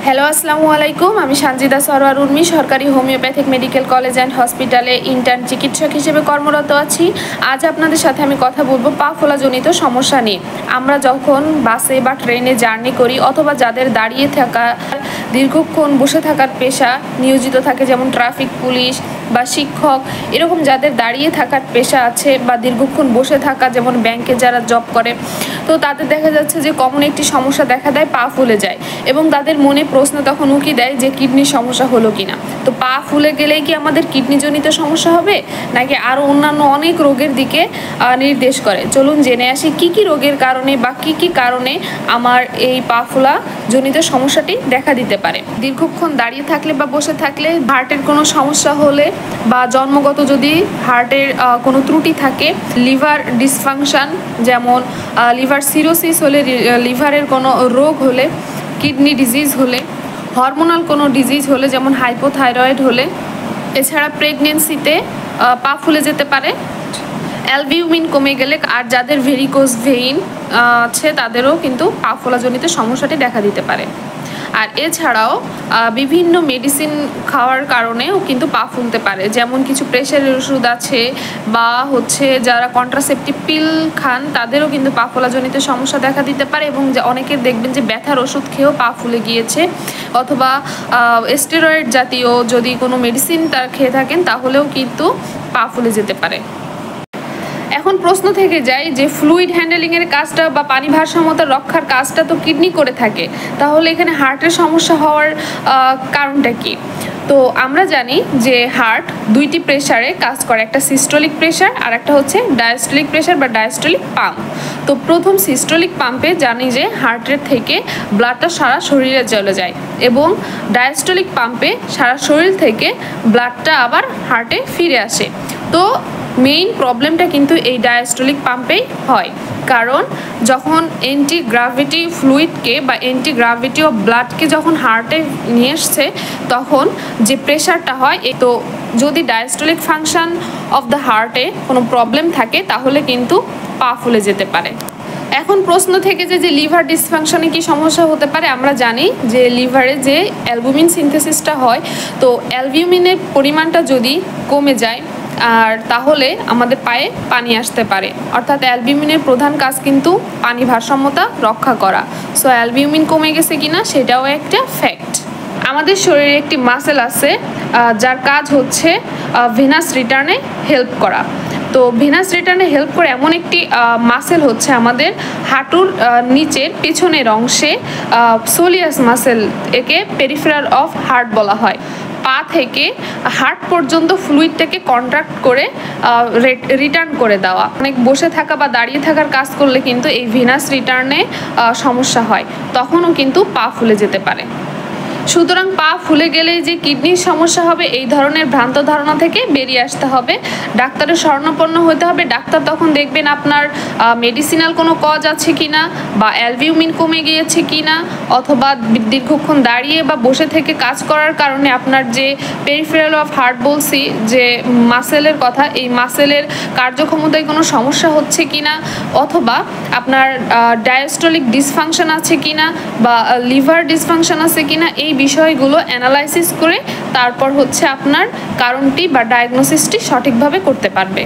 Hello আসসালামু আলাইকুম। আমি সানজিদা সরওয়ার উর্মি সরকারি হোমিওপ্যাথিক মেডিকেল কলেজ অ্যান্ড হসপিটালে ইন্টার্ন চিকিৎসক হিসেবে কর্মরত আছি। আজ আপনাদের সাথে আমি কথা বলবো পা ফোলাজনিত সমস্যা নিয়ে। আমরা যখন বাসে বা ট্রেনে জার্নি করি অথবা যাদের দাঁড়িয়ে থাকা দীর্ঘক্ষণ বসে থাকার পেশা নিয়োজিত থাকে, যেমন ট্রাফিক পুলিশ বা শিক্ষক, এরকম যাদের দাঁড়িয়ে থাকার পেশা আছে বা দীর্ঘক্ষণ বসে থাকা, যেমন ব্যাংকে যারা জব করে, তো তাদের দেখা যাচ্ছে যে কমন একটি সমস্যা দেখা দেয়, পা ফুলে যায় এবং তাদের মনে প্রশ্ন তখন উকি দেয় যে কিডনির সমস্যা হলো কিনা। তো পা ফুলে গেলেই কি আমাদের কিডনিজনিত সমস্যা হবে নাকি আরও অন্যান্য অনেক রোগের দিকে নির্দেশ করে? চলুন জেনে আসি কি কি রোগের কারণে বা কি কারণে আমার এই পা ফোলা জনিত সমস্যাটি দেখা দিতে পারে। দীর্ঘক্ষণ দাঁড়িয়ে থাকলে বা বসে থাকলে, হার্টের কোনো সমস্যা হলে বা জন্মগত যদি হার্টের কোনো ত্রুটি থাকে, লিভার ডিসফাংশন যেমন লিভার সিরোসিস হলে, লিভারের কোনো রোগ হলে, কিডনি ডিজিজ হলে, হরমোনাল কোনো ডিজিজ হলে যেমন হাইপোথাইরয়েড হলে, এছাড়া প্রেগনেন্সিতে পা ফুলে যেতে পারে, অ্যালবিউমিন কমে গেলে, আর যাদের ভেরিকোজ ভেইন আছে তাদেরও কিন্তু পা ফোলাজনিত সমস্যাটি দেখা দিতে পারে। আর এছাড়াও বিভিন্ন মেডিসিন খাওয়ার কারণেও কিন্তু পা ফুলতে পারে, যেমন কিছু প্রেশারের ওষুধ আছে বা যারা কন্ট্রাসেপটিভ পিল খান তাদেরও কিন্তু পা ফোলাজনিত সমস্যা দেখা দিতে পারে। এবং অনেকের দেখবেন যে ব্যথার ওষুধ খেয়েও পা ফুলে গিয়েছে, অথবা স্টেরয়েড জাতীয় যদি কোনো মেডিসিন তারা খেয়ে থাকেন তাহলেও কিন্তু পা ফুলে যেতে পারে। এখন প্রশ্ন থেকে যায় যে ফ্লুইড হ্যান্ডেলিংয়ের কাজটা বা পানি ভারসাম্যতা রক্ষার কাজটা তো কিডনি করে থাকে, তাহলে এখানে হার্টের সমস্যা হওয়ার কারণটা কি? তো আমরা জানি যে হার্ট দুইটি প্রেশারে কাজ করে, একটা সিস্টোলিক প্রেশার আর একটা হচ্ছে ডায়াস্টোলিক প্রেশার বা ডায়াস্টোলিক পাম্প। তো প্রথম সিস্টোলিক পাম্পে জানি যে হার্টের থেকে ব্লাডটা সারা শরীরে চলে যায় এবং ডায়াস্টোলিক পাম্পে সারা শরীর থেকে ব্লাডটা আবার হার্টে ফিরে আসে। তো মেইন প্রবলেমটা কিন্তু এই ডায়াস্টোলিক পাম্পেই হয়, কারণ যখন অ্যান্টি গ্র্যাভিটি ফ্লুইডকে বা অ্যান্টি গ্র্যাভিটি অফ ব্লাডকে যখন হার্টে নিয়ে এসছে তখন যে প্রেশারটা হয়, তো যদি ডায়াস্টোলিক ফাংশন অফ দ্য হার্টে কোনো প্রবলেম থাকে তাহলে কিন্তু পা ফুলে যেতে পারে। এখন প্রশ্ন থেকে যে লিভার ডিসফাংশনে কি সমস্যা হতে পারে? আমরা জানি যে লিভারে যে অ্যালবুমিন সিনথেসিসটা হয়, তো অ্যালবুমিনের পরিমাণটা যদি কমে যায় আর তাহলে আমাদের পায়ে পানি আসতে পারে। অর্থাৎ অ্যালবিউমিনের প্রধান কাজ কিন্তু পানি ভারসাম্যতা রক্ষা করা। সো অ্যালবিউমিন কমে গেছে কিনা সেটাও একটা ফ্যাক্ট। আমাদের শরীরে একটি মাসেল আছে যার কাজ হচ্ছে ভেনাস রিটার্নে হেল্প করা। তো ভেনাস রিটার্নে হেল্প করে এমন একটি মাসেল হচ্ছে আমাদের হাঁটুর নিচের পেছনের অংশে সোলিয়াস মাসেল, একে পেরিফেরাল অফ হার্ট বলা হয়। পা থেকে হার্ট পর্যন্ত ফ্লুইডটাকে কন্ট্রাক্ট করে রিটার্ন করে দেওয়া। অনেক বসে থাকা বা দাঁড়িয়ে থাকার কাজ করলে কিন্তু এই ভেনাস রিটার্নে সমস্যা হয়, তখনও কিন্তু পা ফুলে যেতে পারে। সুতরাং পা ফুলে গেলে যে কিডনির সমস্যা হবে এই ধরনের ভ্রান্ত ধারণা থেকে বেরিয়ে আসতে হবে, ডাক্তারের শরণাপন্ন হতে হবে। ডাক্তার তখন দেখবেন আপনার মেডিসিনাল কোনো কজ আছে কিনা, বা অ্যালবিউমিন কমে গিয়েছে কিনা, অথবা দীর্ঘক্ষণ দাঁড়িয়ে বা বসে থেকে কাজ করার কারণে আপনার যে পেরিফেরাল অফ হার্ট বলছি যে মাসেলের কথা, এই মাসেলের কার্যক্ষমতায় কোনো সমস্যা হচ্ছে কিনা, অথবা আপনার ডায়াস্টোলিক ডিসফাংশন আছে কিনা বা লিভার ডিসফাংশন আছে কিনা, এই বিষয়গুলো অ্যানালাইসিস করে তারপর আপনার কারণটি বা ডায়াগনোসিসটি সঠিকভাবে করতে পারবে।